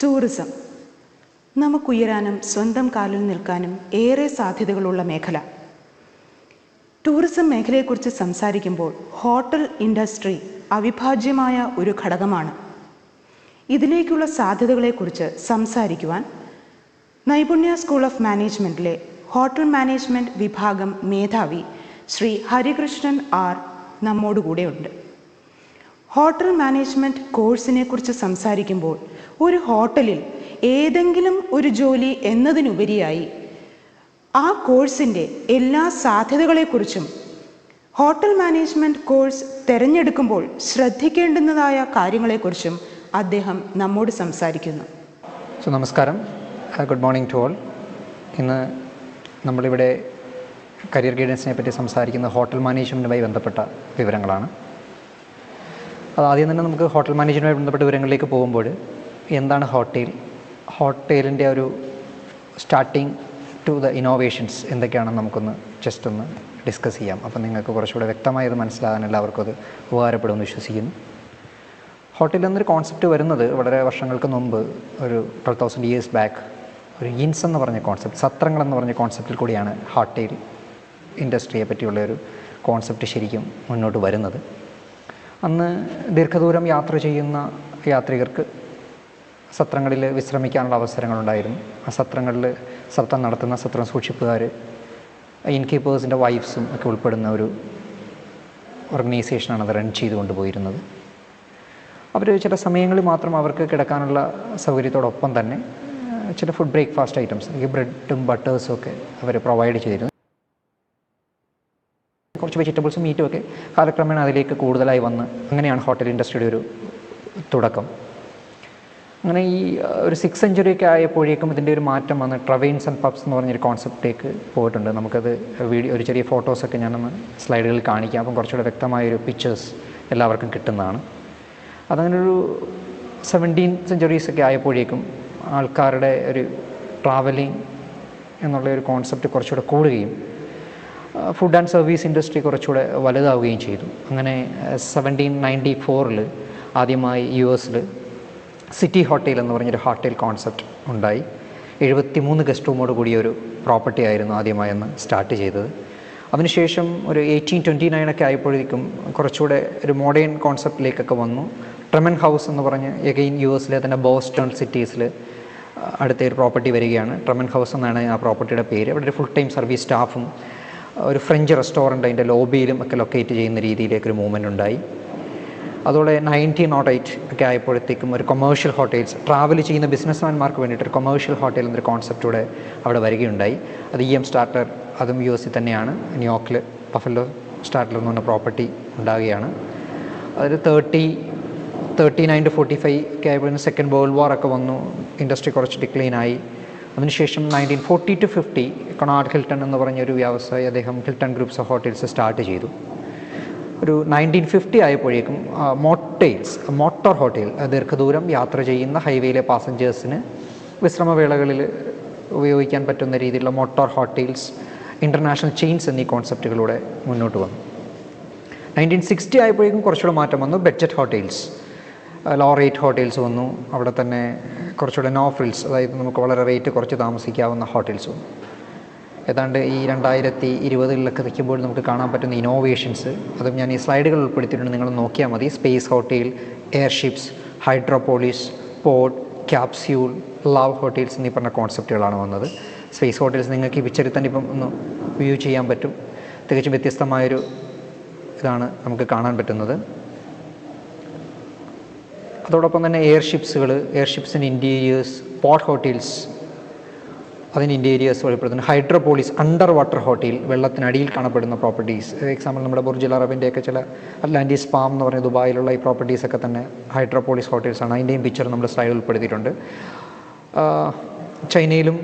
Tourism നമുക്കുയരാനും സ്വന്തം കാലിൽ നിൽക്കാനും ഏറെ സാധ്യതകളുള്ള മേഖല. ടൂറിസം മേഖലയെക്കുറിച്ച് സംസാരിക്കുമ്പോൾ ഹോട്ടൽ ഇൻഡസ്ട്രി അവിഭാജ്യമായ ഒരു ഘടകമാണ്. ഇതിലേക്കുള്ള സാധ്യതകളെക്കുറിച്ച് സംസാരിക്കുവാൻ നൈപുണ്യ സ്കൂൾ ഓഫ് മാനേജ്മെൻറ്റിലെ ഹോട്ടൽ മാനേജ്മെൻറ്റ് വിഭാഗം മേധാവി ശ്രീ ഹരികൃഷ്ണൻ ആർ നമ്മോടുകൂടെയുണ്ട്. ഹോട്ടൽ മാനേജ്മെൻറ്റ് കോഴ്സിനെ കുറിച്ച് സംസാരിക്കുമ്പോൾ ഒരു ഹോട്ടലിൽ ഏതെങ്കിലും ഒരു ജോലി എന്നതിനുപരിയായി ആ കോഴ്സിൻ്റെ എല്ലാ സാധ്യതകളെക്കുറിച്ചും ഹോട്ടൽ മാനേജ്മെൻറ്റ് കോഴ്സ് തിരഞ്ഞെടുക്കുമ്പോൾ ശ്രദ്ധിക്കേണ്ടുന്നതായ കാര്യങ്ങളെക്കുറിച്ചും അദ്ദേഹം നമ്മോട് സംസാരിക്കുന്നു. നമസ്കാരം, ഗുഡ് മോർണിംഗ് ടു ഓൾ. ഇന്ന് നമ്മളിവിടെ കരിയർ ഗൈഡൻസിനെ പറ്റി സംസാരിക്കുന്ന ഹോട്ടൽ മാനേജ്മെൻറ്റുമായി ബന്ധപ്പെട്ട വിവരങ്ങളാണ്. ആദ്യം തന്നെ നമുക്ക് ഹോട്ടൽ മാനേജ്മെൻറ്റുമായി ബന്ധപ്പെട്ട വിവരങ്ങളിലേക്ക് പോകുമ്പോൾ എന്താണ് ഹോട്ടലിൻ്റെ ഒരു സ്റ്റാർട്ടിങ് ടു ദ ഇന്നോവേഷൻസ് എന്തൊക്കെയാണെന്ന് നമുക്കൊന്ന് ജസ്റ്റ് ഒന്ന് ഡിസ്കസ് ചെയ്യാം. അപ്പോൾ നിങ്ങൾക്ക് കുറച്ചുകൂടെ വ്യക്തമായത് മനസ്സിലാകാൻ എല്ലാവർക്കും അത് ഉപകാരപ്പെടുമെന്ന് വിശ്വസിക്കുന്നു. ഹോട്ടൽ എന്നൊരു കോൺസെപ്റ്റ് വരുന്നത് വളരെ വർഷങ്ങൾക്ക് മുമ്പ്, ഒരു 12,000 years ബാക്ക്, ഒരു ഇൻസ് എന്ന് പറഞ്ഞ കോൺസെപ്റ്റ്, സത്രങ്ങൾ എന്ന് പറഞ്ഞ കോൺസെപ്റ്റിൽ കൂടിയാണ് ഹോട്ടൽ ഇൻഡസ്ട്രിയെ പറ്റിയുള്ള ഒരു കോൺസെപ്റ്റ് ശരിക്കും മുന്നോട്ട് വരുന്നത്. അന്ന് ദീർഘദൂരം യാത്ര ചെയ്യുന്ന യാത്രികർക്ക് സത്രങ്ങളിൽ വിശ്രമിക്കാനുള്ള അവസരങ്ങളുണ്ടായിരുന്നു. ആ സത്രങ്ങളിൽ സത്രം നടത്തുന്ന സത്രം സൂക്ഷിപ്പുകാർ, ഇൻകീപ്പേഴ്സിൻ്റെ വൈഫ്സും ഒക്കെ ഉൾപ്പെടുന്ന ഒരു ഓർഗനൈസേഷനാണ് അത് റൺ ചെയ്തുകൊണ്ട് പോയിരുന്നത്. അവർ ചില സമയങ്ങളിൽ മാത്രം അവർക്ക് കിടക്കാനുള്ള സൗകര്യത്തോടൊപ്പം തന്നെ ചില ഫുഡ് ബ്രേക്ക്ഫാസ്റ്റ് ഐറ്റംസ്, ഈ ബ്രെഡും ബട്ടേഴ്സും ഒക്കെ അവർ പ്രൊവൈഡ് ചെയ്തിരുന്നു. കുറച്ച് വെജിറ്റബിൾസും മീറ്റും ഒക്കെ കാലക്രമേണ അതിലേക്ക് കൂടുതലായി വന്ന് അങ്ങനെയാണ് ഹോട്ടൽ ഇൻഡസ്ട്രിയുടെ ഒരു തുടക്കം. അങ്ങനെ ഈ ഒരു 6th century ഒക്കെ ആയപ്പോഴേക്കും ഇതിൻ്റെ ഒരു മാറ്റം വന്ന് ട്രവെയിൻസ് ആൻഡ് പബ്സ് എന്ന് പറഞ്ഞൊരു കോൺസെപ്റ്റിലേക്ക് പോയിട്ടുണ്ട്. നമുക്കത് ഒരു ചെറിയ ഫോട്ടോസൊക്കെ ഞാനൊന്ന് സ്ലൈഡുകളിൽ കാണിക്കാം. അപ്പം കുറച്ചുകൂടെ വ്യക്തമായൊരു പിക്ചേഴ്സ് എല്ലാവർക്കും കിട്ടുന്നതാണ്. അതങ്ങനൊരു 17th centuries ഒക്കെ ആയപ്പോഴേക്കും ആൾക്കാരുടെ ഒരു ട്രാവലിംഗ് എന്നുള്ള ഒരു കോൺസെപ്റ്റ് കുറച്ചുകൂടെ കൂടുകയും ഫുഡ് ആൻഡ് സർവീസ് ഇൻഡസ്ട്രി കുറച്ചുകൂടെ വലുതാവുകയും ചെയ്തു. അങ്ങനെ 1794 ആദ്യമായി US സിറ്റി ഹോട്ടൽ എന്ന് പറഞ്ഞൊരു ഹോട്ടൽ കോൺസെപ്റ്റ് ഉണ്ടായി. 73 ഗസ്റ്റ് റൂമോട് കൂടിയ ഒരു പ്രോപ്പർട്ടി ആയിരുന്നു ആദ്യമായി അന്ന് സ്റ്റാർട്ട് ചെയ്തത്. അതിനുശേഷം ഒരു 1829 ഒക്കെ ആയപ്പോഴേക്കും കുറച്ചുകൂടെ ഒരു മോഡേൺ കോൺസെപ്റ്റിലേക്കൊക്കെ വന്നു. ട്രമൻ ഹൗസ് എന്ന് പറഞ്ഞ് എഗെയിൻ US തന്നെ ബോസ്റ്റൺ സിറ്റീസിൽ അടുത്ത ഒരു പ്രോപ്പർട്ടി വരികയാണ്. ട്രമൻ ഹൗസ് എന്നാണ് ആ പ്രോപ്പർട്ടിയുടെ പേര്. അവിടെ ഒരു ഫുൾ ടൈം സർവീസ് സ്റ്റാഫും ഒരു ഫ്രഞ്ച് റെസ്റ്റോറൻറ്റ് അതിൻ്റെ ലോബിയിലും ഒക്കെ ലൊക്കേറ്റ് ചെയ്യുന്ന രീതിയിലേക്കൊരു മൂവ്മെൻറ്റ് ഉണ്ടായി. അതോടെ 1908 ഒക്കെ ആയപ്പോഴത്തേക്കും ഒരു കൊമേഴ്ഷ്യൽ ഹോട്ടൽസ്, ട്രാവൽ ചെയ്യുന്ന ബിസിനസ്മാൻമാർക്ക് വേണ്ടിയിട്ട് ഒരു കൊമേഴ്ഷ്യൽ ഹോട്ടൽ എന്നൊരു കോൺസെപ്റ്റൂടെ അവിടെ വരികയുണ്ടായി. അത് EM സ്റ്റാർട്ടർ, അതും US തന്നെയാണ്. ന്യൂയോർക്കിൽ ബഫല്ലോ സ്റ്റാർട്ടർ എന്ന് പറഞ്ഞ പ്രോപ്പർട്ടി ഉണ്ടാവുകയാണ്. അതിൽ 39 to 45 ഒക്കെ ആയപ്പോഴത്തേക്കും സെക്കൻഡ് വേൾഡ് വാർ ഒക്കെ വന്നു. ഇൻഡസ്ട്രി കുറച്ച് ഡിക്ലൈനായി. അതിനുശേഷം 1940 to 50 കൊണാർഡ് ഹിൽട്ടൺ എന്ന് പറഞ്ഞൊരു വ്യവസായി, അദ്ദേഹം Hilton groups of hotels start ചെയ്തു. ഒരു 1950 ആയപ്പോഴേക്കും മോട്ടോർ ഹോട്ടൽ, ദീർഘദൂരം യാത്ര ചെയ്യുന്ന ഹൈവേയിലെ പാസഞ്ചേഴ്സിന് വിശ്രമവേളകളിൽ ഉപയോഗിക്കാൻ പറ്റുന്ന രീതിയിലുള്ള മോട്ടോർ ഹോട്ടൽസ്, ഇൻ്റർനാഷണൽ ചെയിൻസ് എന്നീ കോൺസെപ്റ്റുകളിലൂടെ മുന്നോട്ട് വന്നു. 1960 ആയപ്പോഴേക്കും കുറച്ചുകൂടെ മാറ്റം വന്നു. Budget hotels, low rate hotels വന്നു. അവിടെ തന്നെ കുറച്ചുകൂടെ നോ ഫ്രിൽസ്, അതായത് നമുക്ക് വളരെ റേറ്റ് കുറച്ച് താമസിക്കാവുന്ന ഹോട്ടൽസ് വന്നു. ഏതാണ്ട് ഈ 2020 നിൽക്കുമ്പോൾ നമുക്ക് കാണാൻ പറ്റുന്ന ഇന്നോവേഷൻസ്, അതും ഞാൻ ഈ സ്ലൈഡുകൾ ഉൾപ്പെടുത്തിയിട്ടുണ്ട്, നിങ്ങൾ നോക്കിയാൽ മതി. Space hotel, airships, hydropolis, port, capsule, love hotels എന്നീ പറഞ്ഞ കോൺസെപ്റ്റുകളാണ് വന്നത്. സ്പേസ് ഹോട്ടൽസ് നിങ്ങൾക്ക് ഈ പിക്ചറിൽ തന്നെ ഇപ്പം ഒന്ന് വ്യൂ ചെയ്യാൻ പറ്റും. തികച്ചും വ്യത്യസ്തമായൊരു ഇതാണ് നമുക്ക് കാണാൻ പറ്റുന്നത്. അതോടൊപ്പം തന്നെ എയർഷിപ്സിൻ്റെ ഇൻറ്റീരിയേഴ്സ്, പോർട്ട് ഹോട്ടൽസ്, അതിൻ്റെ ഇൻറ്റീരിയേഴ്സ് വെളിപ്പെടുത്തുന്നു. ഹൈഡ്രോപോളിസ്, അണ്ടർ വാട്ടർ ഹോട്ടൽ, വെള്ളത്തിനടിയിൽ കാണപ്പെടുന്ന പ്രോപ്പർട്ടീസ്. എക്സാമ്പിൾ നമ്മുടെ ബുർജ് അൽ അറബിൻ്റെയൊക്കെ ചില അറ്റ്ലാന്റിസ് പാം എന്ന് പറഞ്ഞ ദുബായിലുള്ള ഈ പ്രോപ്പർട്ടീസൊക്കെ തന്നെ ഹൈഡ്രോപോളിസ് ഹോട്ടൽസാണ്. അതിൻ്റെയും പിക്ചർ നമ്മൾ സ്ലൈഡിൽ ഉൾപ്പെടുത്തിയിട്ടുണ്ട്. ചൈനയിലും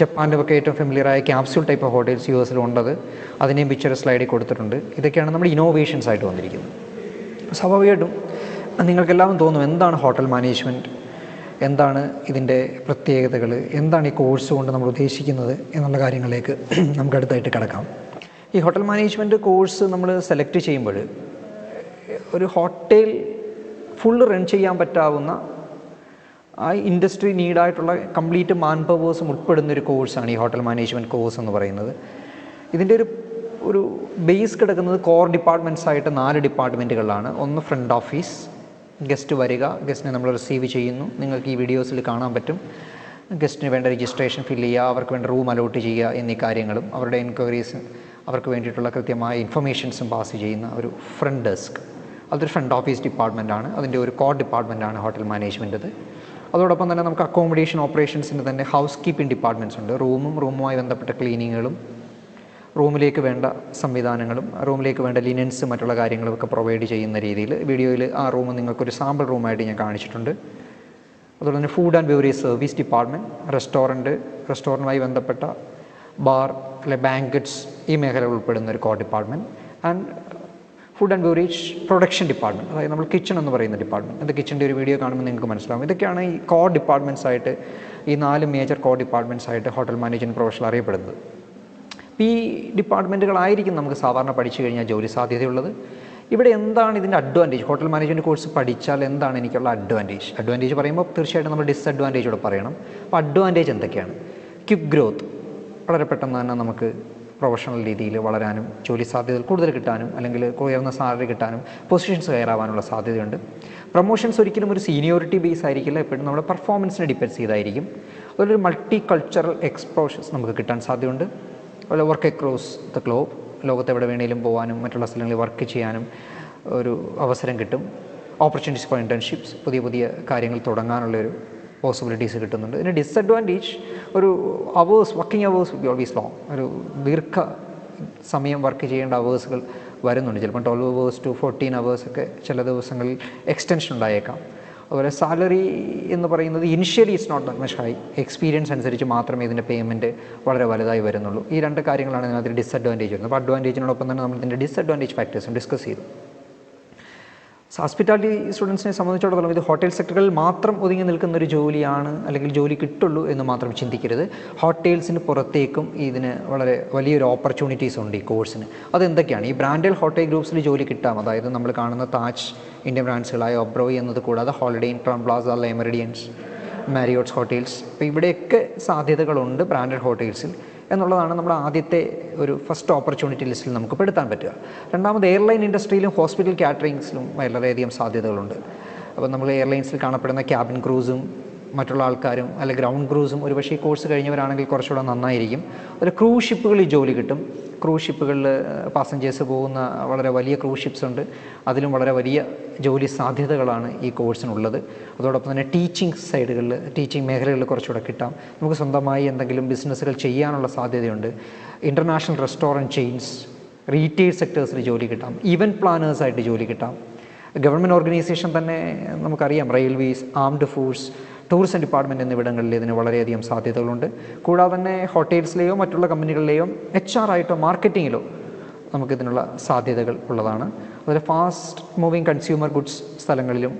ജപ്പാനിലുമൊക്കെ ഏറ്റവും ഫെമിലിയറായ capsule type of hotels US ഉണ്ടത്. അതിൻ്റെയും പിക്ചർ സ്ലൈഡിൽ കൊടുത്തിട്ടുണ്ട്. ഇതൊക്കെയാണ് നമ്മുടെ ഇന്നോവേഷൻസ് ആയിട്ട് വന്നിരിക്കുന്നത്. സ്വാഭാവികമായിട്ടും നിങ്ങൾക്കെല്ലാം തോന്നും, എന്താണ് ഹോട്ടൽ മാനേജ്മെൻറ്റ്, എന്താണ് ഇതിൻ്റെ പ്രത്യേകതകൾ, എന്താണ് ഈ കോഴ്സ് കൊണ്ട് നമ്മൾ ഉദ്ദേശിക്കുന്നത് എന്നുള്ള കാര്യങ്ങളിലേക്ക് നമുക്ക് അടുത്തായിട്ട് കിടക്കാം. ഈ ഹോട്ടൽ മാനേജ്മെൻറ്റ് കോഴ്സ് നമ്മൾ സെലക്ട് ചെയ്യുമ്പോൾ ഒരു ഹോട്ടൽ ഫുള്ള് റൺ ചെയ്യാൻ പറ്റാവുന്ന ആ ഇൻഡസ്ട്രി നീഡായിട്ടുള്ള കംപ്ലീറ്റ് മാൻ പവേഴ്സും ഉൾപ്പെടുന്നൊരു കോഴ്സാണ് ഈ ഹോട്ടൽ മാനേജ്മെൻറ്റ് കോഴ്സ് എന്ന് പറയുന്നത്. ഇതിൻ്റെ ഒരു ബേസ് കിടക്കുന്നത് കോർ ഡിപ്പാർട്ട്മെൻറ്റ്സ് ആയിട്ട് 4 ഡിപ്പാർട്ട്മെൻറ്റുകളിലാണ്. ഒന്ന് ഫ്രണ്ട് ഓഫീസ്, ഗസ്റ്റ് വരിക, ഗസ്റ്റിനെ നമ്മൾ റിസീവ് ചെയ്യുന്നു. നിങ്ങൾക്ക് ഈ വീഡിയോസിൽ കാണാൻ പറ്റും. ഗസ്റ്റിന് വേണ്ട രജിസ്ട്രേഷൻ ഫില്ല് ചെയ്യുക, അവർക്ക് വേണ്ട റൂം അലോട്ട് ചെയ്യുക എന്നീ കാര്യങ്ങളും അവരുടെ എൻക്വയറീസ്, അവർക്ക് വേണ്ടിയിട്ടുള്ള കൃത്യമായ ഇൻഫർമേഷൻസും പാസ് ചെയ്യുന്ന ഒരു ഫ്രണ്ട് ഡെസ്ക്. അതൊരു ഫ്രണ്ട് ഓഫീസ് ഡിപ്പാർട്ട്മെൻറ്റാണ്. അതിൻ്റെ ഒരു കോർ ഡിപ്പാർട്ട്മെൻറ്റാണ് ഹോട്ടൽ മാനേജ്മെൻറ്റത്. അതോടൊപ്പം തന്നെ നമുക്ക് അക്കോമഡേഷൻ ഓപ്പറേഷൻസിൻ്റെ തന്നെ ഹൗസ് കീപ്പിംഗ് ഡിപ്പാർട്ട്മെൻറ്റ്സ് ഉണ്ട്. റൂമുമായി ബന്ധപ്പെട്ട ക്ലീനിങ്ങുകളും റൂമിലേക്ക് വേണ്ട സംവിധാനങ്ങളും റൂമിലേക്ക് വേണ്ട ലിനൻസ് മറ്റുള്ള കാര്യങ്ങളും ഒക്കെ പ്രൊവൈഡ് ചെയ്യുന്ന രീതിയിൽ വീഡിയോയിൽ ആ റൂം നിങ്ങൾക്കൊരു സാമ്പിൾ റൂമായിട്ട് ഞാൻ കാണിച്ചിട്ടുണ്ട്. അതുപോലെ തന്നെ food and beverage service department, റെസ്റ്റോറൻറ്റുമായി ബന്ധപ്പെട്ട ബാർ അല്ലെ ബാങ്കറ്റ്സ്, ഈ മേഖല ഉൾപ്പെടുന്ന ഒരു core department. And food and beverage production department, അതായത് നമ്മൾ കിച്ചൺ എന്ന് പറയുന്ന ഡിപ്പാർട്ട്മെൻറ്റ്. ഇത് കിച്ചൻ്റെ ഒരു വീഡിയോ കാണുമ്പോൾ നിങ്ങൾക്ക് മനസ്സിലാവും. ഇതൊക്കെയാണ് ഈ കോർ ഡിപ്പാർട്ട്മെൻറ്റ്സ് ആയിട്ട്, ഈ 4 മേജർ കോർ ഡിപ്പാർട്ട്മെൻറ്റ്സ് ആയിട്ട് ഹോട്ടൽ മാനേജ്മെൻറ്റ് പ്രൊഫഷണൽ അറിയപ്പെടുന്നത്. ഈ ഡിപ്പാർട്ട്മെൻറ്റുകളായിരിക്കും നമുക്ക് സാധാരണ പഠിച്ചു കഴിഞ്ഞാൽ ജോലി സാധ്യതയുള്ളത്. ഇവിടെ എന്താണ് ഇതിൻ്റെ അഡ്വാൻറ്റേജ്? ഹോട്ടൽ മാനേജ്മെൻറ്റ് കോഴ്സ് പഠിച്ചാൽ എന്താണ് എനിക്കുള്ള അഡ്വാൻറ്റേജ് പറയുമ്പോൾ തീർച്ചയായിട്ടും നമ്മൾ ഡിസ്അഡ്വാൻറ്റേജ് കൂടെ പറയണം. അപ്പോൾ അഡ്വാൻറ്റേജ് എന്തൊക്കെയാണ്? ക്വിക്ക് ഗ്രോത്ത്, വളരെ പെട്ടെന്ന് തന്നെ നമുക്ക് പ്രൊഫഷണൽ രീതിയിൽ വളരാനും ജോലി സാധ്യതകൾ കൂടുതൽ കിട്ടാനും അല്ലെങ്കിൽ ഉയർന്ന സാലറി കിട്ടാനും പൊസിഷൻസ് കയറാവാനുള്ള സാധ്യതയുണ്ട്. പ്രൊമോഷൻസ് ഒരിക്കലും ഒരു സീനിയോറിറ്റി ബേസ് ആയിരിക്കില്ല, എപ്പോഴും നമ്മുടെ പെർഫോമൻസിനെ ഡിപ്പെൻഡ് ചെയ്തായിരിക്കും. അതുപോലെ ഒരു മൾട്ടി കൾച്ചറൽ എക്സ്പോഷൻസ് നമുക്ക് കിട്ടാൻ സാധ്യതയുണ്ട്. അതുപോലെ വർക്ക് അക്രോസ് ദ ഗ്ലോബ്, ലോകത്ത് എവിടെ വേണമെങ്കിലും പോകാനും മറ്റുള്ള സ്ഥലങ്ങളിൽ വർക്ക് ചെയ്യാനും ഒരു അവസരം കിട്ടും. ഓപ്പർച്യൂണിറ്റീസ് ഫോർ ഇൻറ്റേൺഷിപ്സ്, പുതിയ കാര്യങ്ങൾ തുടങ്ങാനുള്ളൊരു പോസിബിലിറ്റീസ് കിട്ടുന്നുണ്ട്. ഇതിന് ഡിസ്അഡ്വാൻറ്റേജ് ഒരു വർക്കിംഗ് അവേഴ്സ് ഓൾവേസ് ലോങ്, ഒരു ദീർഘ സമയം വർക്ക് ചെയ്യേണ്ട അവേഴ്സുകൾ വരുന്നുണ്ട്. ചിലപ്പോൾ 12 hours to 14 hours ഒക്കെ ചില ദിവസങ്ങളിൽ എക്സ്റ്റൻഷൻ ഉണ്ടായേക്കാം. അതുപോലെ സാലറി എന്ന് പറയുന്നത് initially it's not that much high. Experience അനുസരിച്ച് മാത്രമേ ഇതിൻ്റെ പേയ്മെൻറ്റ് വളരെ വലുതായി വരുന്നുള്ളൂ. ഈ 2 കാര്യങ്ങളാണ് ഇതിനകത്ത് ഡിസ്അഡ്വാൻറ്റേജ് വരുന്നത്. അപ്പോൾ അഡ്വാൻറ്റേജിനോടൊപ്പം തന്നെ നമ്മൾ ഇതിൻ്റെ ഡിസ്അഡ്വാൻറ്റേജ് ഫാക്ടേഴ്സും ഡിസ്കസ് ചെയ്തു. ഹോസ്പിറ്റാലിറ്റി സ്റ്റുഡൻസിനെ സംബന്ധിച്ചിടത്തോളം ഇത് ഹോട്ടൽ സെക്ടറിൽ മാത്രം ഒതുങ്ങി നിൽക്കുന്ന ഒരു ജോലിയാണ്, അല്ലെങ്കിൽ ജോലി കിട്ടുള്ളൂ എന്ന് മാത്രം ചിന്തിക്കരുത്. ഹോട്ടൽസിന് പുറത്തേക്കും ഇതിന് വളരെ വലിയൊരു ഓപ്പർച്യൂണിറ്റീസ് ഉണ്ട് ഈ കോഴ്സിന്. അതെന്തൊക്കെയാണ്? ഈ ബ്രാൻഡഡ് ഹോട്ടൽ ഗ്രൂപ്പ്സിൽ ജോലി കിട്ടാം. അതായത് നമ്മൾ കാണുന്ന താജ്, ഇന്ത്യൻ ബ്രാൻഡ്സുകളായ ഒബ്രോയ് എന്നത് കൂടാതെ Holiday Inn Crowne Plaza, Le Méridien, Marriotts hotels, അപ്പോൾ ഇവിടെയൊക്കെ സാധ്യതകളുണ്ട് ബ്രാൻഡഡ് ഹോട്ടൽസിൽ എന്നുള്ളതാണ് നമ്മുടെ ആദ്യത്തെ ഒരു ഫസ്റ്റ് ഓപ്പർച്യൂണിറ്റി ലിസ്റ്റിൽ നമുക്ക് പെടുത്താൻ പറ്റുക. രണ്ടാമത് എയർലൈൻ ഇൻഡസ്ട്രിയിലും ഹോസ്പിറ്റൽ കാറ്ററിങ്സിലും വളരെയധികം സാധ്യതകളുണ്ട്. അപ്പോൾ നമ്മൾ എയർലൈൻസിൽ കാണപ്പെടുന്ന ക്യാബിൻ ക്രൂസും മറ്റുള്ള ആൾക്കാരും അല്ലെങ്കിൽ ഗ്രൗണ്ട് ക്രൂസും ഒരുപക്ഷേ ഈ കോഴ്സ് കഴിഞ്ഞവരാണെങ്കിൽ കുറച്ചുകൂടെ നന്നായിരിക്കും. അതിൽ ക്രൂസ് ഷിപ്പുകളിൽ ജോലി കിട്ടും. ക്രൂസ് ഷിപ്പുകളിൽ പാസഞ്ചേഴ്സ് പോകുന്ന വളരെ വലിയ ക്രൂസ് ഷിപ്സ് ഉണ്ട്. അതിലും വളരെ വലിയ ജോലി സാധ്യതകളാണ് ഈ കോഴ്സിനുള്ളത്. അതോടൊപ്പം തന്നെ ടീച്ചിങ് മേഖലകളിൽ കുറച്ചുകൂടെ കിട്ടാം. നമുക്ക് സ്വന്തമായി എന്തെങ്കിലും ബിസിനസ്സുകൾ ചെയ്യാനുള്ള സാധ്യതയുണ്ട്. ഇൻ്റർനാഷണൽ റെസ്റ്റോറൻറ്റ് ചെയിൻസ്, റീറ്റെയിൽ സെക്ടേഴ്സിൽ ജോലി കിട്ടാം. ഈവൻറ്റ് പ്ലാനേഴ്സായിട്ട് ജോലി കിട്ടാം. ഗവൺമെൻറ് ഓർഗനൈസേഷൻ തന്നെ നമുക്കറിയാം, railways, armed force, tourism department എന്നിവിടങ്ങളിൽ ഇതിന് വളരെയധികം സാധ്യതകളുണ്ട്. കൂടാതെ തന്നെ ഹോട്ടൽസിലെയോ മറ്റുള്ള കമ്പനികളിലെയോ HR ആയിട്ടോ മാർക്കറ്റിങ്ങിലോ നമുക്കിതിനുള്ള സാധ്യതകൾ ഉള്ളതാണ്. അതുപോലെ ഫാസ്റ്റ് മൂവിങ് കൺസ്യൂമർ ഗുഡ്സ് സ്ഥലങ്ങളിലും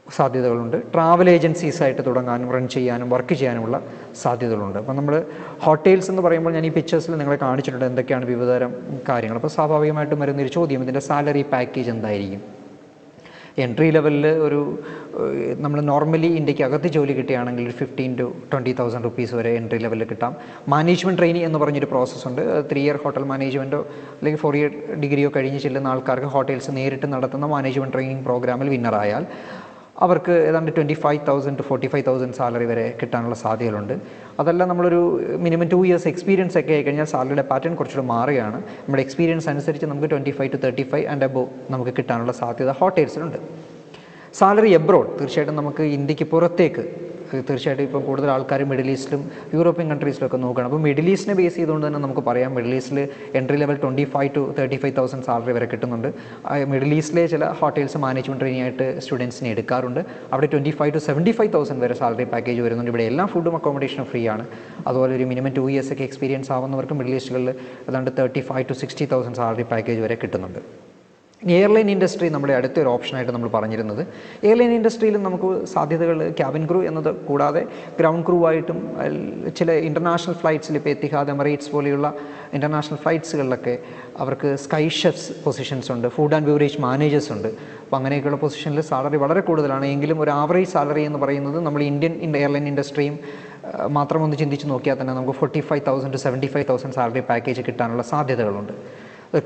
സാധ്യതകളുണ്ട്. ട്രാവൽ ഏജൻസീസായിട്ട് തുടങ്ങാനും റൺ ചെയ്യാനും വർക്ക് ചെയ്യാനുമുള്ള സാധ്യതകളുണ്ട്. അപ്പോൾ നമ്മൾ ഹോട്ടൽസ് എന്ന് പറയുമ്പോൾ ഞാൻ ഈ പിക്ചേഴ്സിൽ നിങ്ങളെ കാണിച്ചിട്ടുണ്ട് എന്തൊക്കെയാണ് വിവിധതരം കാര്യങ്ങൾ. അപ്പോൾ സ്വാഭാവികമായിട്ടും വരുന്നൊരു ചോദ്യം, ഇതിൻ്റെ സാലറി പാക്കേജ് എന്തായിരിക്കും? എൻട്രി ലെവലിൽ ഒരു നമ്മൾ നോർമലി ഇന്ത്യക്കകത്ത് ജോലി കിട്ടുകയാണെങ്കിൽ ഒരു 15,000 to 20,000 rupees വരെ എൻട്രി ലെവലിൽ കിട്ടാം. മാനേജ്മെൻറ്റ് ട്രെയിനിങ് എന്ന് പറഞ്ഞൊരു പ്രോസസ്സുണ്ട്. 3 year ഹോട്ടൽ മാനേജ്മെൻറ്റോ അല്ലെങ്കിൽ 4 year ഡിഗ്രിയോ കഴിഞ്ഞ് ചെല്ലുന്ന ആൾക്കാർക്ക് ഹോട്ടൽസ് നേരിട്ട് നടത്തുന്ന മാനേജ്മെൻറ്റ് ട്രെയിനിങ് പ്രോഗ്രാമിൽ വിന്നറായാൽ അവർക്ക് ഏതാണ്ട് 25,000 to 45,000 സാലറി വരെ കിട്ടാനുള്ള സാധ്യതകളുണ്ട്. അതല്ല, നമ്മളൊരു മിനിമം 2 years എക്സ്പീരിയൻസ് ഒക്കെ ആയിക്കഴിഞ്ഞാൽ സാലറിയുടെ പാറ്റേൺ കുറച്ചുകൂടെ മാറുകയാണ്. നമ്മുടെ എക്സ്പീരിയൻസ് അനുസരിച്ച് നമുക്ക് 25 to 35 and above നമുക്ക് കിട്ടാനുള്ള സാധ്യത ഹോട്ടൽസിലുണ്ട്. സാലറി എബ്രോഡ്, തീർച്ചയായിട്ടും നമുക്ക് ഇന്ത്യക്ക് പുറത്തേക്ക് തീർച്ചയായിട്ടും ഇപ്പം കൂടുതൽ ആൾക്കാർ മിഡിൽ ഈസ്റ്റിലും യൂറോപ്യൻ കൺട്രീസിലൊക്കെ നോക്കുകയാണ്. അപ്പോൾ മിഡിൽ ഈസ്റ്റിനെ ബേസ് ചെയ്തുകൊണ്ട് തന്നെ നമുക്ക് പറയാം, മിഡിൽ ഈസ്റ്റിൽ എൻട്രി ലെവൽ 25,000 to 35,000 സാലറി വരെ കിട്ടുന്നുണ്ട്. മിഡിൽ ഈസ്റ്റിലെ ചില ഹോട്ടൽസ് മാനേജ്മെൻറ്റ് ട്രെയിനിങ് ആയിട്ട് സ്റ്റുഡൻസിനെ എടുക്കാറുണ്ട്. അവിടെ 25,000 to 75,000 വരെ സാലറി പാക്കേജ് വരുന്നുണ്ട്. ഇവിടെ എല്ലാം ഫുഡും അക്കോമഡേഷനും ഫ്രീ ആണ്. അതുപോലെ ഒരു മിനിമം 2 years ഒക്കെ എക്സ്പീരിയൻസ് ആവുന്നവർക്ക് മിഡിൽ ഈസ്റ്റുകളിൽ ഏതാണ്ട് 35,000 to 60,000 സാലറി പാക്കേജ് വരെ കിട്ടുന്നുണ്ട്. എയർലൈൻ ഇൻഡസ്ട്രി നമ്മുടെ അടുത്തൊരു ഓപ്ഷനായിട്ട് നമ്മൾ പറഞ്ഞിരുന്നത്. എയർലൈൻ ഇൻഡസ്ട്രിയിലും നമുക്ക് സാധ്യതകൾ ക്യാബിൻ ക്രൂ എന്നത് കൂടാതെ ഗ്രൗണ്ട് ക്രൂ ആയിട്ടും ചില ഇൻ്റർനാഷണൽ ഫ്ലൈറ്റ്സിൽ ഇപ്പോൾ എത്തിഹാദ്, എമിറേറ്റ്സ് പോലെയുള്ള ഇൻ്റർനാഷണൽ ഫ്ലൈറ്റ്സുകളിലൊക്കെ അവർക്ക് സ്കൈ ഷെഫ്സ് പൊസിഷൻസ് ഉണ്ട്, ഫുഡ് ആൻഡ് ബിവറേജ് മാനേജേഴ്സ് ഉണ്ട്. അപ്പോൾ അങ്ങനെയൊക്കെയുള്ള പൊസിഷനിൽ സാലറി വളരെ കൂടുതലാണ്. എങ്കിലും ഒരു ആവറേജ് സാലറി എന്ന് പറയുന്നത് നമ്മൾ ഇന്ത്യൻ എയർലൈൻ ഇൻഡസ്ട്രിയും മാത്രം ഒന്ന് ചിന്തിച്ച് നോക്കിയാൽ തന്നെ നമുക്ക് 45,000 to 75,000 സാലറി പാക്കേജ് കിട്ടാനുള്ള സാധ്യതകളുണ്ട്.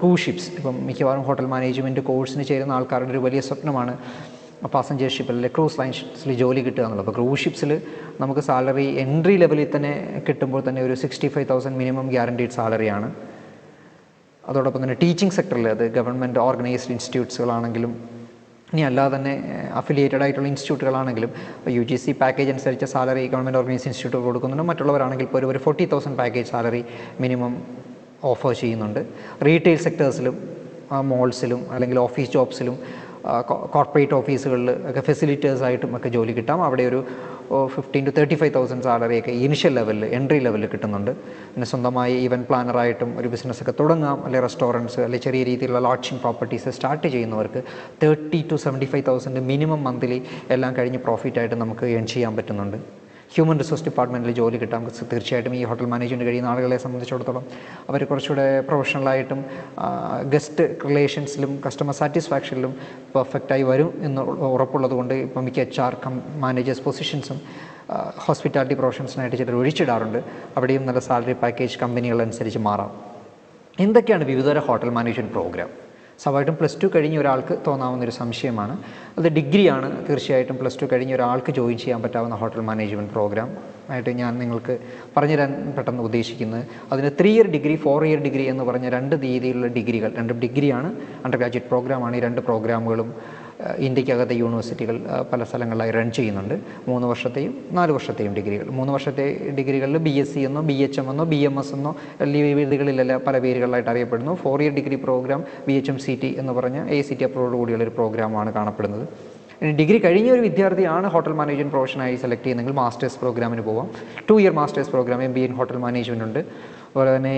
ക്രൂസ് ഷിപ്സ്, ഇപ്പം മിക്കവാറും ഹോട്ടൽ മാനേജ്മെൻറ്റ് കോഴ്സിന് ചേരുന്ന ആൾക്കാരുടെ ഒരു വലിയ സ്വപ്നമാണ് പാസഞ്ചർ ഷിപ്പിൽ അല്ലെങ്കിൽ ക്രൂസ് ലൈൻസിൽ ജോലി കിട്ടുക എന്നുള്ളത്. അപ്പോൾ ക്രൂസ് ഷിപ്സിൽ നമുക്ക് സാലറി എൻട്രി ലെവലിൽ തന്നെ കിട്ടുമ്പോൾ തന്നെ ഒരു 65,000 മിനിമം ഗ്യാരണ്ടീഡ് സാലറിയാണ്. അതോടൊപ്പം തന്നെ ടീച്ചിങ് സെക്ടറിൽ, അത് ഗവൺമെൻറ് ഓർഗനൈസ്ഡ് ഇൻസ്റ്റിറ്റ്യൂട്ട്സുകളാണെങ്കിലും ഇനി അല്ലാതെ തന്നെ അഫിലിയേറ്റഡ് ആയിട്ടുള്ള ഇൻസ്റ്റിറ്റ്യൂട്ടുകളാണെങ്കിലും UGC പാക്കേജ് അനുസരിച്ച് സാലറി ഗവൺമെൻറ് ഓർഗനൈസ്ഡ് ഇൻസ്റ്റിറ്റ്യൂട്ടുകൾ കൊടുക്കുന്നുണ്ട്. മറ്റുള്ളവരാണെങ്കിൽ ഇപ്പോൾ ഒരു 40,000 പാക്കേജ് സാലറി മിനിമം ഓഫർ ചെയ്യുന്നുണ്ട്. റീറ്റെയിൽ സെക്ടേഴ്സിലും മോൾസിലും അല്ലെങ്കിൽ ഓഫീസ് ജോബ്സിലും കോർപ്പറേറ്റ് ഓഫീസുകളിൽ ഒക്കെ ഫെസിലിറ്റേഴ്സായിട്ടും ഒക്കെ ജോലി കിട്ടാം. അവിടെ ഒരു 15,000 to 35,000 സാലറിയൊക്കെ ഇനിഷ്യൽ ലെവലിൽ, എൻട്രി ലെവലിൽ കിട്ടുന്നുണ്ട്. പിന്നെ സ്വന്തമായി ഈവൻറ്റ് പ്ലാനറായിട്ടും ഒരു ബിസിനസ്സൊക്കെ തുടങ്ങാം, അല്ലെങ്കിൽ റെസ്റ്റോറൻറ്റ്സ് അല്ലെങ്കിൽ ചെറിയ രീതിയിലുള്ള ലോഡ്ജിങ് പ്രോപ്പർട്ടീസ് സ്റ്റാർട്ട് ചെയ്യുന്നവർക്ക് 30,000 to 75,000 മിനിമം മന്ത്ലി എല്ലാം കഴിഞ്ഞ് പ്രോഫിറ്റായിട്ട് നമുക്ക് ഏൺ ചെയ്യാൻ പറ്റുന്നുണ്ട്. ഹ്യൂമൻ റിസോഴ്സ് ഡിപ്പാർട്ട്മെൻറ്റിൽ ജോലി കിട്ടാം. തീർച്ചയായിട്ടും ഈ ഹോട്ടൽ മാനേജ്മെൻറ്റ് കഴിയുന്ന ആളുകളെ സംബന്ധിച്ചിടത്തോളം അവർ കുറച്ചുകൂടെ പ്രൊഫഷണലായിട്ടും ഗസ്റ്റ് റിലേഷൻസിലും കസ്റ്റമർ സാറ്റിസ്ഫാക്ഷനിലും പെർഫെക്റ്റായി വരും എന്ന് ഉറപ്പുള്ളത് കൊണ്ട് ഇപ്പം മിക്ക HR മാനേജേഴ്സ് പൊസിഷൻസും ഹോസ്പിറ്റാലിറ്റി പ്രൊഫഷൻസിനായിട്ട് ചിലർ ഒഴിച്ചിടാറുണ്ട്. അവിടെയും നല്ല സാലറി പാക്കേജ് കമ്പനികളനുസരിച്ച് മാറാം. എന്തൊക്കെയാണ് വിവിധതര ഹോട്ടൽ മാനേജ്മെൻറ്റ് പ്രോഗ്രാം? സ്വാഭാവികമായിട്ടും +2 കഴിഞ്ഞ ഒരാൾക്ക് തോന്നാവുന്നൊരു സംശയമാണ്. അത് ഡിഗ്രിയാണ്. തീർച്ചയായിട്ടും +2 കഴിഞ്ഞ ഒരാൾക്ക് ജോയിൻ ചെയ്യാൻ പറ്റാവുന്ന ഹോട്ടൽ മാനേജ്മെൻറ്റ് പ്രോഗ്രാം ആയിട്ട് ഞാൻ നിങ്ങൾക്ക് പറഞ്ഞുതരാൻ പെട്ടെന്ന് ഉദ്ദേശിക്കുന്നത്, അതിന് 3 ഇയർ ഡിഗ്രി, 4 ഇയർ ഡിഗ്രി എന്ന് പറഞ്ഞ 2 രീതിയിലുള്ള ഡിഗ്രികൾ, 2 ഡിഗ്രിയാണ്, അണ്ടർ ഗ്രാജുവേറ്റ് പ്രോഗ്രാമാണ്. ഈ 2 പ്രോഗ്രാമുകളും ഇന്ത്യക്കകത്തെ യൂണിവേഴ്സിറ്റികൾ പല സ്ഥലങ്ങളിലായി റൺ ചെയ്യുന്നുണ്ട്. 3 വർഷത്തെയും 4 വർഷത്തെയും ഡിഗ്രികൾ. 3 വർഷത്തെ ഡിഗ്രികളിൽ BSc എന്നോ BHM എന്നോ BMS എന്നോ രീതികളിലെല്ലാം പല പേരുകളിലായിട്ട് അറിയപ്പെടുന്നു. 4 ഇയർ ഡിഗ്രി പ്രോഗ്രാം BHMCT എന്ന് പറഞ്ഞ ACT അപ്രൂവോട് കൂടിയുള്ളൊരു പ്രോഗ്രാമാണ് കാണപ്പെടുന്നത്. ഡിഗ്രി കഴിഞ്ഞ ഒരു വിദ്യാർത്ഥിയാണ് ഹോട്ടൽ മാനേജ്മെൻറ്റ് പ്രൊഫഷനായി സെലക്ട് ചെയ്യുന്നതെങ്കിൽ മാസ്റ്റേഴ്സ് പ്രോഗ്രാമിന് പോവാം. 2 year masters program MBA in hotel management ഉണ്ട്. അതുപോലെ തന്നെ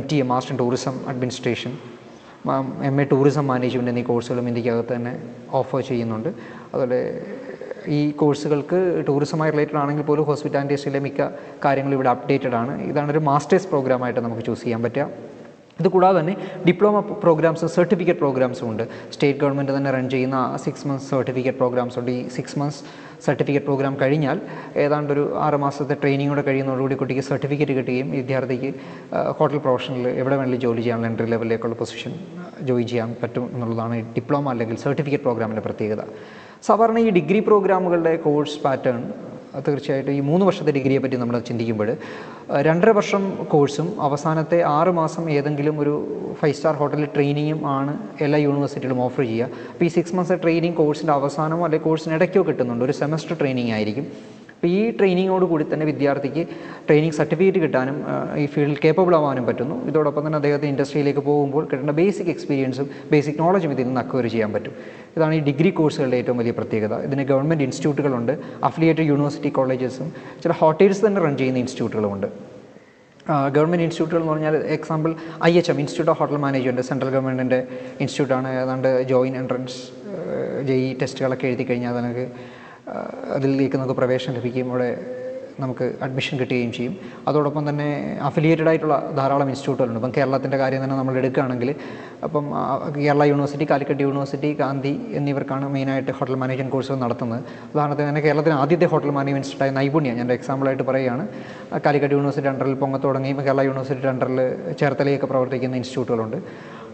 MTA master in tourism administration, MA tourism management എന്നീ കോഴ്സുകളും ഇന്ത്യക്കകത്ത് തന്നെ ഓഫർ ചെയ്യുന്നുണ്ട്. അതുപോലെ ഈ കോഴ്സുകൾക്ക് ടൂറിസമായി റിലേറ്റഡ് ആണെങ്കിൽ പോലും ഹോസ്പിറ്റാലിറ്റി ഇൻഡസ്ട്രിയിലെ മിക്ക കാര്യങ്ങളും ഇവിടെ അപ്ഡേറ്റഡ് ആണ്. ഇതാണ് ഒരു മാസ്റ്റേഴ്സ് പ്രോഗ്രാമായിട്ട് നമുക്ക് ചൂസ് ചെയ്യാൻ പറ്റുക. ഇതുകൂടാതെ തന്നെ ഡിപ്ലോമ പ്രോഗ്രാംസും സർട്ടിഫിക്കറ്റ് പ്രോഗ്രാംസും ഉണ്ട്. സ്റ്റേറ്റ് ഗവൺമെൻറ് തന്നെ റൺ ചെയ്യുന്ന 6 months സർട്ടിഫിക്കറ്റ് പ്രോഗ്രാംസ് ഉണ്ട്. ഈ 6 months സർട്ടിഫിക്കറ്റ് പ്രോഗ്രാം കഴിഞ്ഞാൽ ഏതാണ്ട് ഒരു 6 മാസത്തെ ട്രെയിനിങ് കൂടെ കഴിയുന്നതോടുകൂടി കുട്ടിക്ക് സർട്ടിഫിക്കറ്റ് കിട്ടുകയും വിദ്യാർത്ഥിക്ക് ഹോട്ടൽ പ്രൊഫഷനിൽ എവിടെ വേണമെങ്കിലും ജോലി ചെയ്യാനുള്ള എൻട്രി ലെവലിലേക്കുള്ള പൊസിഷൻ ജോയിൻ ചെയ്യാൻ പറ്റും എന്നുള്ളതാണ് ഈ ഡിപ്ലോമ അല്ലെങ്കിൽ സർട്ടിഫിക്കറ്റ് പ്രോഗ്രാമിൻ്റെ പ്രത്യേകത. സാധാരണ ഈ ഡിഗ്രി പ്രോഗ്രാമുകളുടെ കോഴ്സ് പാറ്റേൺ തീർച്ചയായിട്ടും ഈ 3 വർഷത്തെ ഡിഗ്രിയെ പറ്റി നമ്മൾ ചിന്തിക്കുമ്പോൾ 2.5 വർഷം കോഴ്സും അവസാനത്തെ 6 മാസം ഏതെങ്കിലും ഒരു 5 സ്റ്റാർ ഹോട്ടലിൽ ട്രെയിനിങ്ങും ആണ് എല്ലാ യൂണിവേഴ്സിറ്റികളും ഓഫർ ചെയ്യുക. അപ്പോൾ ഈ 6 months ട്രെയിനിങ് കോഴ്സിൻ്റെ അവസാനമോ അല്ലെങ്കിൽ കോഴ്സിന് ഇടയ്ക്കോ കിട്ടുന്നുണ്ട്. ഒരു സെമസ്റ്റർ ട്രെയിനിങ് ആയിരിക്കും. അപ്പോൾ ഈ ട്രെയിനിങ്ങോട് കൂടി തന്നെ വിദ്യാർത്ഥിക്ക് ട്രെയിനിങ് സർട്ടിഫിക്കറ്റ് കിട്ടാനും ഈ ഫീൽഡിൽ കേപ്പബിൾ ആവാനും പറ്റുന്നു. ഇതോടൊപ്പം തന്നെ അദ്ദേഹത്തിന് ഇൻഡസ്ട്രിയിലേക്ക് പോകുമ്പോൾ കിട്ടേണ്ട ബേസിക് എക്സ്പീരിയൻസും ബേസിക് നോളജും ഇതിൽ നിന്ന് അക്വയർ ചെയ്യാൻ പറ്റും. ഇതാണ് ഈ ഡിഗ്രി കോഴ്സുകളുടെ ഏറ്റവും വലിയ പ്രത്യേകത. ഇതിന് ഗവൺമെൻറ് ഇൻസ്റ്റിറ്റ്യൂട്ടുകളുണ്ട്, അഫിലിയേറ്റഡ് യൂണിവേഴ്സിറ്റി കോളേജസും ചില ഹോട്ടൽസ് തന്നെ റൺ ചെയ്യുന്ന ഇൻസ്റ്റിറ്റ്യൂട്ടുകളുമുണ്ട്. ഗവൺമെൻറ് ഇൻസ്റ്റിറ്റ്യൂട്ടുകൾ എന്ന് പറഞ്ഞാൽ example IHM institute of hotel management central ഗവൺമെൻറ്റിൻ്റെ ഇൻസ്റ്റിറ്റ്യൂട്ടാണ്. ഏതാണ്ട് ജോയിൻറ്റ് എൻട്രൻസ് JEE ടെസ്റ്റുകളൊക്കെ എഴുതി കഴിഞ്ഞാൽ നമുക്ക് അതിലേക്ക് നമുക്ക് പ്രവേശനം ലഭിക്കുകയും അവിടെ നമുക്ക് അഡ്മിഷൻ കിട്ടുകയും ചെയ്യും. അതോടൊപ്പം തന്നെ അഫിലിയേറ്റഡ് ആയിട്ടുള്ള ധാരാളം ഇൻസ്റ്റിറ്റ്യൂട്ടുകളുണ്ട്. ഇപ്പം കേരളത്തിൻ്റെ കാര്യം തന്നെ നമ്മൾ എടുക്കുകയാണെങ്കിൽ അപ്പം കേരള യൂണിവേഴ്സിറ്റി, കാലിക്കറ്റ് യൂണിവേഴ്സിറ്റി, ഗാന്ധി എന്നിവർക്കാണ് മെയിനായിട്ട് ഹോട്ടൽ മാനേജ്മെൻറ്റ് കോഴ്സുകൾ നടത്തുന്നത്. ഉദാഹരണത്തിന് തന്നെ കേരളത്തിന് ആദ്യത്തെ ഹോട്ടൽ മാനേജ്മെൻറ്റ് ഇൻസ്റ്റിറ്റ്യൂട്ടായ നൈപുണ്യ, ഞാൻ എക്സാമ്പിളായിട്ട് പറയുകയാണ്, കാലിക്കറ്റ് യൂണിവേഴ്സിറ്റി അണ്ടറിൽ പൊങ്ങത്ത് തുടങ്ങിയും കേരള യൂണിവേഴ്സിറ്റി അണ്ടറിൽ ചേർത്തലയൊക്കെ പ്രവർത്തിക്കുന്ന ഇൻസ്റ്റിറ്റ്യൂട്ടുകളുണ്ട്.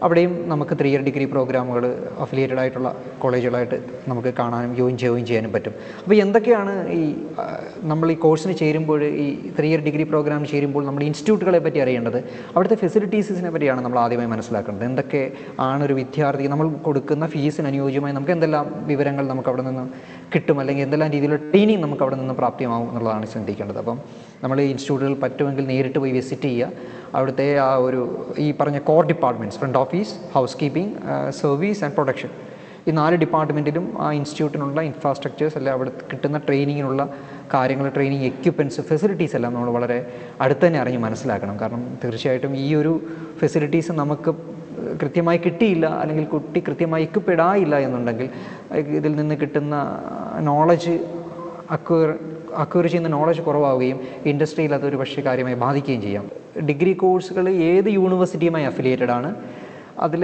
അവിടെയും നമുക്ക് 3 ഇയർ ഡിഗ്രി പ്രോഗ്രാമുകൾ അഫിലിയേറ്റഡ് ആയിട്ടുള്ള കോളേജുകളായിട്ട് നമുക്ക് കാണാനും ജോയിൻ ചെയ്യാനും പറ്റും. അപ്പോൾ എന്തൊക്കെയാണ് ഈ നമ്മൾ ഈ കോഴ്സിന് ചേരുമ്പോൾ, ഈ 3 ഇയർ ഡിഗ്രി പ്രോഗ്രാമിന് ചേരുമ്പോൾ നമ്മൾ ഇൻസ്റ്റിറ്റ്യൂട്ടുകളെ പറ്റി അറിയേണ്ടത്, അവിടുത്തെ ഫെസിലിറ്റീസിനെ പറ്റിയാണ് നമ്മൾ ആദ്യമായി മനസ്സിലാക്കേണ്ടത്. എന്തൊക്കെ ആണ് ഒരു വിദ്യാർത്ഥി നമ്മൾ കൊടുക്കുന്ന ഫീസിന് അനുയോജ്യമായി നമുക്ക് എന്തെല്ലാം വിവരങ്ങൾ നമുക്ക് അവിടെ നിന്ന് കിട്ടും, അല്ലെങ്കിൽ എന്തെല്ലാം രീതിയിലുള്ള ട്രെയിനിങ് നമുക്ക് അവിടെ നിന്ന് പ്രാപ്യമാകും എന്നുള്ളതാണ് ചിന്തിക്കേണ്ടത്. അപ്പം നമ്മൾ ഈ ഇൻസ്റ്റിറ്റ്യൂട്ടുകൾ പറ്റുമെങ്കിൽ നേരിട്ട് പോയി വിസിറ്റ് ചെയ്യുക. അവിടുത്തെ ആ ഒരു ഈ പറഞ്ഞ core departments, front office, house keeping, service and production, ഈ 4 ഡിപ്പാർട്ട്മെൻറ്റിലും ആ ഇൻസ്റ്റിറ്റ്യൂട്ടിനുള്ള ഇൻഫ്രാസ്ട്രക്ചേഴ്സ് അല്ലെങ്കിൽ അവിടെ കിട്ടുന്ന ട്രെയിനിങ്ങിനുള്ള കാര്യങ്ങൾ, ട്രെയിനിങ് എക്യുപ്മെൻറ്റ്സ്, ഫെസിലിറ്റീസ് എല്ലാം നമ്മൾ വളരെ അടുത്ത് തന്നെ അറിഞ്ഞ് മനസ്സിലാക്കണം. കാരണം തീർച്ചയായിട്ടും ഈ ഒരു ഫെസിലിറ്റീസ് നമുക്ക് കൃത്യമായി കിട്ടിയില്ല, അല്ലെങ്കിൽ കുട്ടി കൃത്യമായി എക്വിപ്പെടായില്ല എന്നുണ്ടെങ്കിൽ ഇതിൽ നിന്ന് കിട്ടുന്ന നോളജ് അക്വയർ ചെയ്യുന്ന നോളജ് കുറവാവുകയും ഇൻഡസ്ട്രിയിൽ അതൊരു പക്ഷേ കാര്യമായി ബാധിക്കുകയും ചെയ്യാം. ഡിഗ്രി കോഴ്സുകൾ ഏത് യൂണിവേഴ്സിറ്റിയുമായി അഫിലിയേറ്റഡ് ആണ്, അതിൽ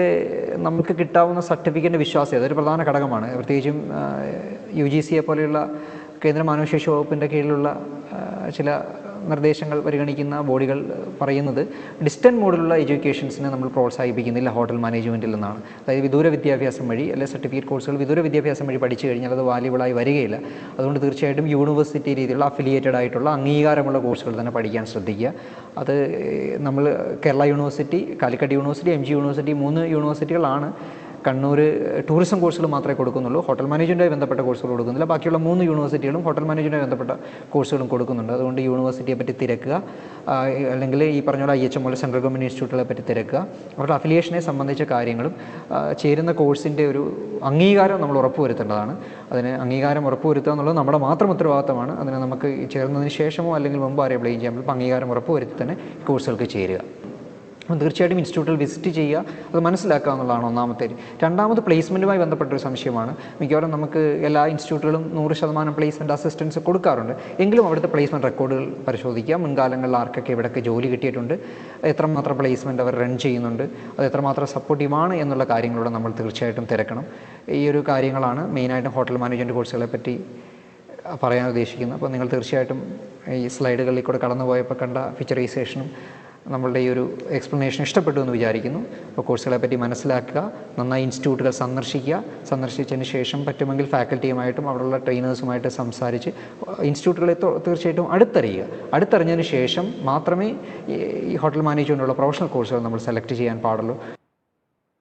നമുക്ക് കിട്ടാവുന്ന സർട്ടിഫിക്കറ്റിൻ്റെ വിശ്വാസ്യത അതൊരു പ്രധാന ഘടകമാണ്. പ്രത്യേകിച്ചും UGC പോലെയുള്ള കേന്ദ്ര മാനവശേഷി വകുപ്പിൻ്റെ കീഴിലുള്ള ചില നിർദ്ദേശങ്ങൾ പരിഗണിക്കുന്ന ബോഡികൾ പറയുന്നത് ഡിസ്റ്റൻറ്റ് മോഡിലുള്ള എഡ്യൂക്കേഷൻസിനെ നമ്മൾ പ്രോത്സാഹിപ്പിക്കുന്നില്ല ഹോട്ടൽ മാനേജ്മെൻറ്റിൽ നിന്നാണ്. അതായത് വിദൂര വിദ്യാഭ്യാസം വഴി അല്ലെങ്കിൽ സർട്ടിഫിക്കറ്റ് കോഴ്സുകൾ വിദൂര വിദ്യാഭ്യാസം വഴി പഠിച്ചു കഴിഞ്ഞാൽ അത് വാല്യുബിളായി വരികയില്ല. അതുകൊണ്ട് തീർച്ചയായിട്ടും യൂണിവേഴ്സിറ്റി രീതിയിലുള്ള അഫിലിയേറ്റഡ് ആയിട്ടുള്ള അംഗീകാരമുള്ള കോഴ്സുകൾ തന്നെ പഠിക്കാൻ ശ്രദ്ധിക്കുക. അത് നമ്മൾ Kerala university, Calicut university, MG university 3 യൂണിവേഴ്സിറ്റികളാണ്. കണ്ണൂർ ടൂറിസം കോഴ്സുകൾ മാത്രമേ കൊടുക്കുന്നുള്ളൂ, ഹോട്ടൽ മാനേജ്മെൻറ്റുമായി ബന്ധപ്പെട്ട കോഴ്സുകൾ കൊടുക്കുന്നില്ല. ബാക്കിയുള്ള 3 യൂണിവേഴ്സിറ്റികളും ഹോട്ടൽ മാനേജ്മെൻറ്റുമായി ബന്ധപ്പെട്ട കോഴ്സുകളും കൊടുക്കുന്നുണ്ട്. അതുകൊണ്ട് യൂണിവേഴ്സിറ്റിയെ പറ്റി തിരക്കുക, അല്ലെങ്കിൽ ഈ പറഞ്ഞ പോലെ IHM പോലെ സെൻട്രൽ ഗവൺമെൻറ് ഇൻസ്റ്റിറ്റ്യൂട്ടുകളെ പറ്റി തിരക്കുക. അവരുടെ അഫിലിയേഷനെ സംബന്ധിച്ച കാര്യങ്ങളും ചേരുന്ന കോഴ്സിൻ്റെ ഒരു അംഗീകാരം നമ്മൾ ഉറപ്പുവരുത്തേണ്ടതാണ്. അതിന് അംഗീകാരം ഉറപ്പുവരുത്തുക എന്നുള്ളത് നമ്മുടെ മാത്രം ഉത്തരവാദിത്തമാണ്. അതിന് നമുക്ക് ചേർന്നതിന് ശേഷമോ അല്ലെങ്കിൽ മുമ്പ് ആരെ ബ്ലെയിം ചെയ്യാൻ പറ്റും. അംഗീകാരം ഉറപ്പുവരുത്തി തന്നെ കോഴ്സുകൾക്ക് ചേരുക. തീർച്ചയായിട്ടും ഇൻസ്റ്റിറ്റ്യൂട്ടിൽ വിസിറ്റ് ചെയ്യുക, അത് മനസ്സിലാക്കുക എന്നുള്ളതാണ് ഒന്നാമത്തെ. രണ്ടാമത് പ്ലേസ്മെൻറ്റുമായി ബന്ധപ്പെട്ടൊരു സംശയമാണ്. മിക്കവാറും നമുക്ക് എല്ലാ ഇൻസ്റ്റിറ്റ്യൂട്ടുകളും 100% പ്ലേസ്മെൻറ്റ് അസിസ്റ്റൻസ് കൊടുക്കാറുണ്ട്. എങ്കിലും അവിടുത്തെ പ്ലേസ്മെൻറ്റ് റെക്കോർഡുകൾ പരിശോധിക്കുക. മുൻകാലങ്ങളിൽ ആർക്കൊക്കെ എവിടെയൊക്കെ ജോലി കിട്ടിയിട്ടുണ്ട്, എത്രമാത്രം പ്ലേസ്മെൻറ്റ് അവർ റൺ ചെയ്യുന്നുണ്ട്, അത് എത്രമാത്രം സപ്പോർട്ടീവാണ് എന്നുള്ള കാര്യങ്ങളോട് നമ്മൾ തീർച്ചയായിട്ടും തിരക്കണം. ഈ ഒരു കാര്യങ്ങളാണ് മെയിനായിട്ടും ഹോട്ടൽ മാനേജ്മെൻറ്റ് കോഴ്സുകളെ പറ്റി പറയാൻ ഉദ്ദേശിക്കുന്നത്. അപ്പോൾ നിങ്ങൾ തീർച്ചയായിട്ടും ഈ സ്ലൈഡുകളിൽ കൂടെ കടന്നു പോയപ്പോൾ കണ്ട ഫീച്ചറൈസേഷനും നമ്മളുടെ ഈ ഒരു എക്സ്പ്ലനേഷൻ ഇഷ്ടപ്പെട്ടു എന്ന് വിചാരിക്കുന്നു. അപ്പോൾ കോഴ്സുകളെ പറ്റി മനസ്സിലാക്കുക, നന്നായി ഇൻസ്റ്റിറ്റ്യൂട്ടുകൾ സന്ദർശിക്കുക. സന്ദർശിച്ചതിന് ശേഷം പറ്റുമെങ്കിൽ ഫാക്കൽറ്റിയുമായിട്ടും അവിടെയുള്ള ട്രെയിനേഴ്സുമായിട്ട് സംസാരിച്ച് ഇൻസ്റ്റിറ്റ്യൂട്ടുകളെ തീർച്ചയായിട്ടും അടുത്തറിഞ്ഞതിന് ശേഷം മാത്രമേ ഈ ഹോട്ടൽ മാനേജ്മെൻറ്റുള്ള പ്രൊഫഷണൽ കോഴ്സുകൾ നമ്മൾ സെലക്ട് ചെയ്യാൻ പാടുള്ളൂ.